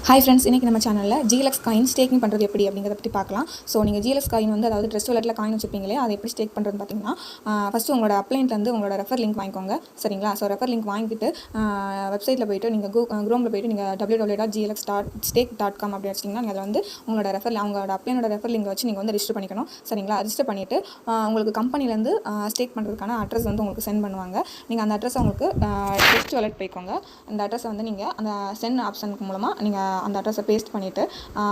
Hi friends, இன்றைக்கி நம்ம சேனலில் ஜிஎல்எக்ஸ் காயின் ஸ்டேக்கிங் பண்ணுறது எப்படி அப்படிங்கிறத பற்றி பார்க்கலாம். ஸோ நீங்கள் ஜிஎல்எக்ஸ் காயின் வந்து அதாவது ட்ரெஸ் வாலெட்டில் காயின் வச்சுருப்பீங்களே, அதை எப்படி ஸ்டேக் பண்ணுறதுன்னு பார்த்தீங்கன்னா, ஃபஸ்ட்டு உங்களோட அப்ளைன்ட்லேருந்து உங்களோட ரெஃபர் லிங்க் வாங்கிக்கோங்க. சரிங்களா? ஸோ ரெஃபர் லிங்க் வாங்கிட்டு வெப்சைட்டில் போய்ட்டு நீங்கள் க்ரோமில் போய்ட்டு நீங்கள் www.glx.stake.com அப்படி வச்சிட்டிங்கன்னா நீங்கள் அதில் வந்து உங்களோட அவங்களோட அப்ளைனோட ரெஃபர் லிங்க் வச்சு நீங்கள் வந்து ரிஜிஸ்டர் பண்ணிக்கணும். சரிங்களா? ரிஜிஸ்டர் பண்ணிவிட்டு உங்களுக்கு கம்பெனிலேருந்து ஸ்டேக் பண்ணுறதுக்கான அட்ரஸ் வந்து உங்களுக்கு சென்ட் பண்ணுவாங்க. நீங்கள் அந்த அட்ரஸ் உங்களுக்கு ட்ரெஸ் வாலெட் போய்க்கோங்க. அந்த அட்ரஸை வந்து நீங்கள் அந்த சென்ட் ஆப்ஷனுக்கு மூலமாக நீங்கள் அந்த அட்ரஸை பேஸ்ட் பண்ணிவிட்டு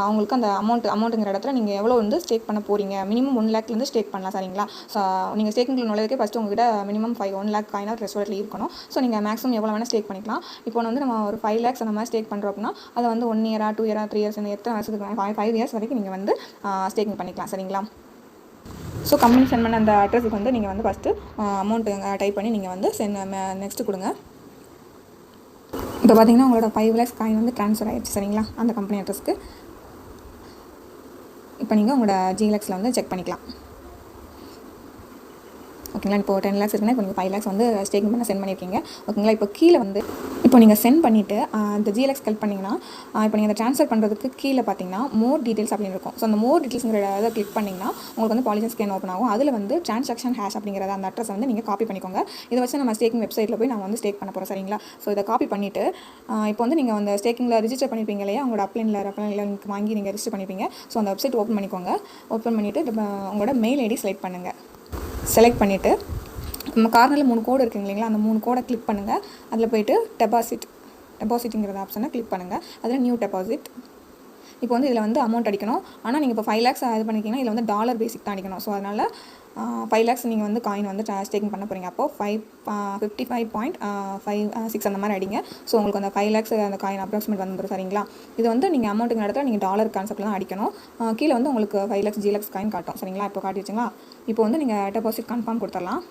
அவங்களுக்கு அந்த அமௌண்ட்டுங்கிற இடத்துல நீங்கள் எவ்வளோ வந்து ஸ்டேக் பண்ண போகிறீங்க, மினிமம் 1 லேக்லேருந்து ஸ்டேக் பண்ணலாம். சரிங்களா? ஸோ நீங்கள் ஸ்டேக்கிங்கில் நுழையதுக்கே ஃபஸ்ட்டு உங்கள்கிட்ட மினிமம் 1 லேக் காயினாக ட்ரெஸ் வாலெட்டில் இருக்கணும். ஸோ நீங்கள் மேக்ஸிமம் எவ்வளோ வேணால் ஸ்டேக் பண்ணிக்கலாம். இப்போ வந்து நம்ம ஒரு 5 லேக்ஸ் அந்த மாதிரி ஸ்டேக் பண்ணுறோம் அப்படின்னா அதை வந்து 1 இயரா 2 இயரா 3 இயர்ஸ் இந்த எத்தனை வருஷத்துக்கு 5 இயர்ஸ் வரைக்கும் நீங்கள் வந்து ஸ்டேக்கிங் பண்ணிக்கலாம். சரிங்களா? ஸோ கம்பெனி சென்ட் பண்ண அந்த அட்ரஸுக்கு வந்து நீங்கள் வந்து ஃபஸ்ட்டு அமௌண்ட்டு டைப் பண்ணி நீங்கள் வந்து நெக்ஸ்ட்டு கொடுங்க. இப்போ பார்த்தீங்கன்னா உங்களோட 5 லேக்ஸ் காயின் வந்து ட்ரான்ஸ்ஃபர் ஆகிடுச்சு. சரிங்களா? அந்த கம்பெனி அட்ரஸ்க்கு இப்போ நீங்கள் உங்களோட ஜிஎல்எக்ஸில் வந்து செக் பண்ணிக்கலாம். ஓகேங்களா? இப்போ 10 லேக்ஸ் இருக்குன்னா இப்போ நீங்கள் 5 லேக்ஸ் வந்து ஸ்டேக்கிங் பண்ண சென்ட் பண்ணியிருக்கீங்க. ஓகேங்களா? இப்போ கீழே வந்து இப்போ நீங்கள் சென்ட் பண்ணிவிட்டு இந்த ஜிஎல்எக்ஸ் கலெக்ட் பண்ணிங்கன்னா இப்போ நீங்கள் அதை ட்ரான்ஸ்ஃபர் பண்ணுறதுக்கு கீழே பார்த்தீங்கன்னா மோர் டீட்டெயில்ஸ் அப்படின்னு இருக்கும். ஸோ அந்த மோர் டீட்டெயில்ஸுங்கிற இதை கிளிக் பண்ணிங்கன்னா உங்களுக்கு வந்து பாலிஜன் ஸ்கேன் ஓப்பன் ஆகும். அதில் வந்து ட்ரான்சாக்ஷன் ஹேஷ் அப்படிங்கிறத அந்த அட்ரஸ் வந்து நீங்கள் காப்பி பண்ணிக்கோங்க. இதை வச்சு நம்ம ஸ்டேக்கிங் வெப்சைட்டில் போய் நம்ம வந்து ஸ்டேக் பண்ண போகிறோம். சரிங்களா? ஸோ இதை காப்பி பண்ணிவிட்டு இப்போ வந்து நீங்கள் அந்த ஸ்டேக்கிங்கில் ரிஜிஸ்டர் பண்ணியிருப்பீங்க இல்லையா, உங்களோட ரெஃபரல் லிங்க் வாங்கி நீங்கள் ரிஜிஸ்டர் பண்ணியிருப்பீங்க. ஸோ அந்த வெப்சைட் ஓப்பன் பண்ணிக்கோங்க. ஓப்பன் பண்ணிவிட்டு உங்களோட மெயில் ஐடி செலக்ட் பண்ணிவிட்டு நம்ம கார்னரில் 3 கோடு இருக்குங்க இல்லைங்களா, அந்த 3 கோடை கிளிக் பண்ணுங்கள். அதில் போய்ட்டு டெபாசிட்டுங்கிற ஆப்ஷனை கிளிக் பண்ணுங்கள். அதில் நியூ டெபாசிட். இப்போ வந்து இதில் வந்து அமௌண்ட் அடிக்கணும். ஆனால் நீங்கள் இப்போ 5 லேக்ஸ் இது பண்ணிக்கிங்கன்னா இதில் வந்து டாலர் பேசிக் தான் அடிக்கணும். ஸோ அதனால் 5 லேக்ஸ் நீங்கள் வந்து காயின் வந்து ஸ்டேக்கிங் பண்ண போகிறீங்க. அப்போது 55.56 அந்த மாதிரி அடிங்க. ஸோ உங்களுக்கு அந்த 5 லேக்ஸ் அந்த காயின் அப்ராக்சிமேட் வந்துடும். சரிங்களா? இது வந்து நீங்கள் அமௌண்ட்டுங்க இடத்துல நீங்கள் டாலர் கான்செப்ட்டில் தான் அடிக்கணும். கீழே வந்து உங்களுக்கு 5 லேக்ஸ் ஜிஎல்எக்ஸ் காயின் காட்டும். சரிங்களா? இப்போ காட்டிடுச்சுங்களா? இப்போ வந்து நீங்கள் டெபாசிட் கன்ஃபார்ம் கொடுத்துடலாம்.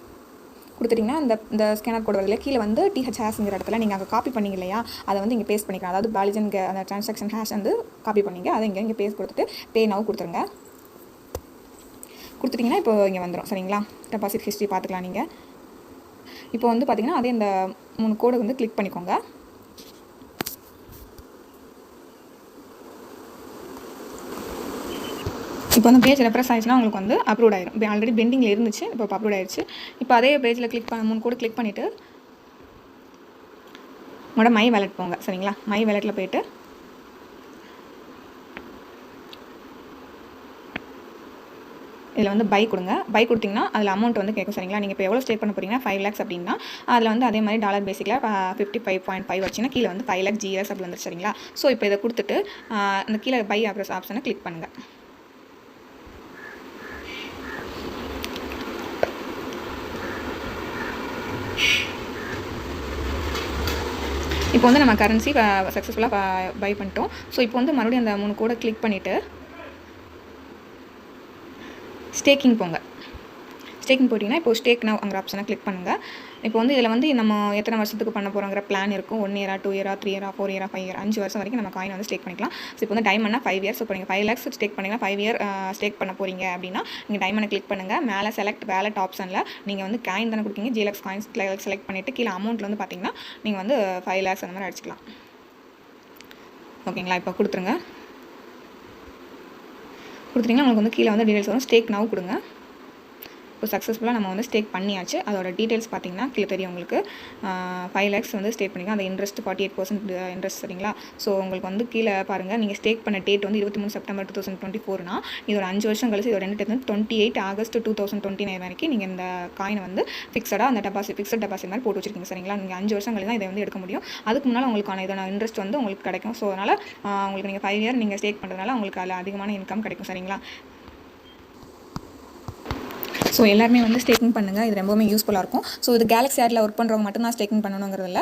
கொடுத்துட்டிங்கன்னா இந்த ஸ்கேனர் கோடு வரல கீழே வந்து THHங்கிற இடத்துல நீங்கள் அங்கே காப்பி பண்ணிங்க இல்லையா, அதை வந்து இங்கே பேஸ்ட் பண்ணிக்கலாம். அதாவது பாலிஜன் அந்த ட்ரான்சாக்ஷன் ஹேஷ் வந்து காப்பி பண்ணிங்க, அதை இங்கே பேஸ்ட் கொடுத்துட்டு பே நவ் கொடுத்துட்டிங்கன்னா இப்போ இங்கே வந்துடும். சரிங்களா? டெபாசிட் ஹிஸ்ட்ரி பார்த்துக்கலாம். நீங்கள் இப்போ வந்து பார்த்தீங்கன்னா அதே இந்த 3 கோடை வந்து கிளிக் பண்ணிக்கோங்க. இப்போ வந்து பேஜ் ரெஃப்ரெஷ் ஆயிடுச்சுன்னா உங்களுக்கு வந்து அப்ரூவ் ஆயிடும். இப்போ ஆல்ரெடி பெண்டிங்கில் இருந்துச்சு, இப்போ அப்ரூவ் ஆயிடுச்சு. இப்போ அதே பேஜில் 3 கோடு கிளிக் பண்ணிவிட்டு உங்களோட மை வேலெட் போங்க. சரிங்களா? மை வேலெட்டில் போய்ட்டு இதில் வந்து பை கொடுங்க. பை கொடுத்தீங்கன்னா அதில் அமௌண்ட் வந்து கேட்கும். சரிங்களா? நீங்கள் இப்போ எவ்வளோ ஸ்டேக் பண்ண போகிறீங்கன்னா 5 லேக்ஸ் அப்படின்னா அதில் வந்து அதே மாதிரி டாலர் பேசிக்கில் 55.5 வச்சுன்னா கீழே வந்து 5 லேக் ஜிஎஸ் அப்படி வந்துருச்சு. சரிங்களா? ஸோ இப்போ இதை கொடுத்துட்டு அந்த கீழே பை ஆப்ஷனை கிளிக் பண்ணுங்கள். இப்போ வந்து நம்ம கரன்சி சக்ஸஸ்ஃபுல்லாக பை பண்ணிட்டோம். ஸோ இப்போ வந்து மறுபடியும் அந்த 3 கோடை கிளிக் பண்ணிவிட்டு ஸ்டேக்கிங் போங்க. ஸ்டேக்கிங் போட்டிங்கன்னா இப்போ ஸ்டேக் நவ்ங்கிற ஆப்ஷனை கிளிக் பண்ணுங்கள். இப்போ வந்து இதில் வந்து நம்ம எத்தனை வருஷத்துக்கு பண்ண போகிறோங்கிற பிளான் இருக்கும். 1 இயரா 2 இயரா 3 இயரா 4 இயரா 5 இயர் 5 வருஷம் வரைக்கும் நம்ம காயின் வந்து ஸ்டேக் பண்ணிக்கலாம். ஸோ இப்போ வந்து டைமண்ட்னா 5 இயர்ஸ். இப்போ நீங்கள் 5 லேக்ஸ் ஸ்டேக் பண்ணிங்கன்னா 5 இயர் ஸ்டேக் பண்ண போகிறீங்க அப்படின்னா நீங்கள் டைமண்டை கிளிக் பண்ணுங்கள். மேலே செலக்ட் வேலட் ஆப்ஷனில் நீங்கள் வந்து காயின் தானே கொடுக்கீங்க, ஜிஎல்எக்ஸ் காயின்ஸ் செலக்ட் பண்ணிவிட்டு கீழே அமௌண்ட்டில் வந்து பார்த்தீங்கன்னா நீங்கள் வந்து 5 லேக்ஸ் அந்த மாதிரி அடிச்சிக்கலாம். ஓகேங்களா? இப்போ கொடுத்துட்டிங்கன்னா உங்களுக்கு வந்து கீழே வந்து டீடைல்ஸ் வரும். ஸ்டேக் நவ் கொடுங்க. இப்போ சக்ஸஸ்ஃபுல்லாக நம்ம வந்து ஸ்டேக் பண்ணியாச்சு. அதோட டீட்டெயில்ஸ் பார்த்தீங்கன்னா கீழே தெரியும் உங்களுக்கு. 5 லேக்ஸ் வந்து ஸ்டேக் பண்ணிக்கலாம். அந்த இன்ட்ரெஸ்ட் 48% இன்ட்ரெஸ்ட். சரிங்களா? ஸோ உங்களுக்கு வந்து கீழே பாருங்கள், நீங்கள் ஸ்டேக் பண்ண டேட் வந்து 23 செப்டம்பர் 2024னா இதோட 5 வருஷம் கழிச்சு இதோட டேட் வந்து 28 ஆகஸ்ட் 2029 வரைக்கும் நீங்கள் இந்த காயினை வந்து ஃபிக்ஸடாக அந்த ஃபிக்ஸட் டெபாசிட் மாதிரி போட்டு வச்சிருக்கீங்க. சரிங்களா? நீங்கள் 5 வருஷம் கழிச்சு தான் இதை வந்து எடுக்க முடியும். அதுக்கு முன்னால் உங்களுக்கான இதோட இன்ட்ரெஸ்ட் வந்து உங்களுக்கு கிடைக்கும். ஸோ அதனால் உங்களுக்கு நீங்கள் 5 இயர் நீங்கள் ஸ்டேக் பண்ணுறதுனால உங்களுக்கு அதில் அதிகமான இன்கம் கிடைக்கும். சரிங்களா? ஸோ எல்லாருமே வந்து ஸ்டேக்கிங் பண்ணுங்கள். இது ரொம்பவுமே யூஸ்ஃபுல்லாக இருக்கும். ஸோ இது கேலக்ஸி ஆடில் ஒர்க் பண்ணுறவங்க மட்டும் தான் ஸ்டேக்கிங் பண்ணணுங்கிறதில்ல,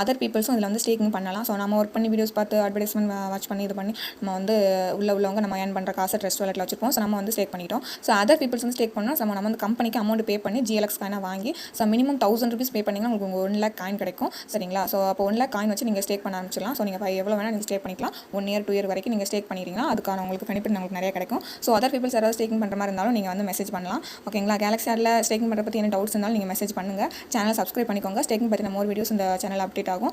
அதர் பீப்புள்ஸும் இதில் வந்து ஸ்டேக்கிங் பண்ணலாம். ஸோ நம்ம ஒர்க் பண்ணி வீடியோஸ் பார்த்து அட்வர்டைஸ்மெண்ட் வாட்ச் பண்ணி இது பண்ணி நம்ம வந்து உள்ளவங்க நம்ம ஏர்ன் பண்ணுற காசை ட்ரெஸ் வாலெட்டில் வச்சுருப்போம். ஸோ நம்ம வந்து ஸ்டேக் பண்ணிட்டோம். ஸோ அதர் பீப்புள்ஸ் வந்து ஸ்டேக் பண்ணால் நம்ம வந்து கம்பெனிக்கு அமௌண்ட் பே பண்ணி ஜிஎல்எக்ஸ் காயினை வாங்கி மினிமம் 1000 rupees பே பண்ணிங்கன்னா உங்களுக்கு 1 லேக் காயின் கிடைக்கும். சரிங்களா? ஸோ அப்போ 1 லேக் காயின் வச்சு நீங்கள் ஸ்டேக் பண்ண ஆரம்பிச்சிடலாம். ஸோ நீங்கள் எவ்வளோ வேணால் நீங்கள் ஸ்டேக் பண்ணிக்கலாம். 1 இயர் 2 இயர் வரைக்கும் நீங்கள் ஸ்டேக் பண்ணிட்டீங்கன்னா அதுக்கான உங்களுக்கு பெனிஃபிட் உங்களுக்கு நிறைய கிடைக்கும். ஸோ அதர் பீப்புள்ஸ் யாராவது ஸ்டேக்கிங் பண்ணுற மாதிரி இருந்தாலும் நீங்கள் வந்து மெசேஜ் பண்ணலாம். ஓகேங்களா? கேலக்ஸி ஆடில் ஸ்டேக்கிங் பண்ணுற பற்றி என்ன டவுட்ஸ் இருந்தாலும் நீங்கள் மெசேஜ் பண்ணுங்கள். சேனல் சப்ஸ்கிரைப் பண்ணிக்கோங்க. ஸ்டேக்கிங் பற்றின மோர் வீடியோஸ் இந்த சேனல் அப்டேட் ஆகும்.